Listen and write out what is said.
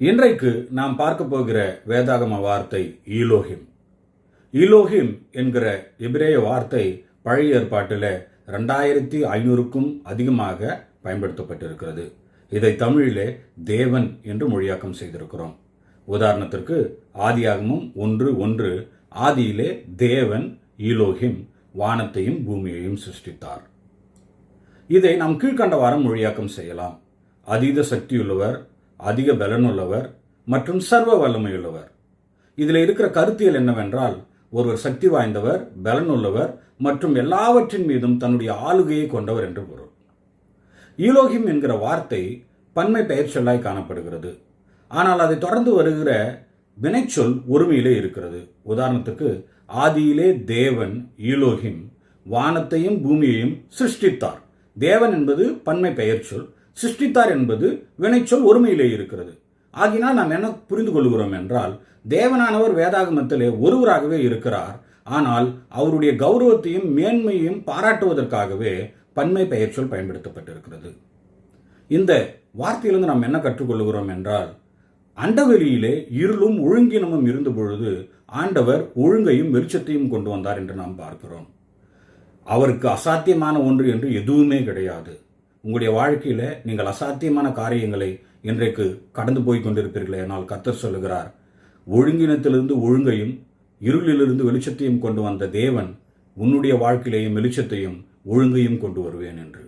இன்றைக்கு நாம் பார்க்க போகிற வேதாகம வார்த்தை ஈலோஹிம். ஈலோஹிம் என்கிற எபிரேய வார்த்தை பழைய ஏற்பாட்டில் 2500க்கும் அதிகமாக பயன்படுத்தப்பட்டிருக்கிறது. இதை தமிழிலே தேவன் என்று மொழியாக்கம் செய்திருக்கிறோம். உதாரணத்திற்கு ஆதியாகமம் 1:1, ஆதியிலே தேவன் ஈலோஹிம் வானத்தையும் பூமியையும் சிருஷ்டித்தார். இதை நாம் கீழ்கண்டவாறு மொழியாக்கம் செய்யலாம். அதீத சக்தியுள்ளவர், அதிக பலனுள்ளவர் மற்றும் சர்வ வல்லமையுள்ளவர். இதில் இருக்கிற கருத்தியல் என்னவென்றால், ஒருவர் சக்தி வாய்ந்தவர், பலனுள்ளவர் மற்றும் எல்லாவற்றின் மீதும் தன்னுடைய ஆளுகையை கொண்டவர் என்று பொருள். ஈலோஹிம் என்கிற வார்த்தை பன்மை பெயர் சொல்லாய் காணப்படுகிறது. ஆனால் அதை தொடர்ந்து வருகிற வினைச்சொல் ஒருமையிலே இருக்கிறது. உதாரணத்துக்கு ஆதியிலே தேவன் ஈலோஹிம் வானத்தையும் பூமியையும் சிருஷ்டித்தார். தேவன் என்பது பன்மை பெயர் சொல், சிருஷ்டித்தார் என்பது வினைச்சொல் ஒருமையிலே இருக்கிறது. ஆகினால் நாம் என்ன புரிந்து கொள்கிறோம் என்றால், தேவனானவர் வேதாகமத்திலே ஒருவராகவே இருக்கிறார். ஆனால் அவருடைய கௌரவத்தையும் மேன்மையையும் பாராட்டுவதற்காகவே பன்மை பெயர் சொல் பயன்படுத்தப்பட்டிருக்கிறது. இந்த வார்த்தையிலிருந்து நாம் என்ன கற்றுக்கொள்கிறோம் என்றால், அண்டவெளியிலே இருளும் ஒழுங்கினமும் இருந்த பொழுது ஆண்டவர் ஒழுங்கையும் வெளிச்சத்தையும் கொண்டு வந்தார் என்று நாம் பார்க்கிறோம். அவருக்கு அசாத்தியமான ஒன்று என்று எதுவுமே கிடையாது. உங்களுடைய வாழ்க்கையில நீங்கள் அசாத்தியமான காரியங்களை இன்றைக்கு கடந்து போய் கொண்டிருப்பீர்களே, ஆனால் கர்த்தர் சொல்லுகிறார், ஒழுங்கினத்திலிருந்து ஒழுங்கையும் இருளிலிருந்து வெளிச்சத்தையும் கொண்டு வந்த தேவன் உன்னுடைய வாழ்க்கையிலேயும் வெளிச்சத்தையும் ஒழுங்கையும் கொண்டு வருவேன் என்று.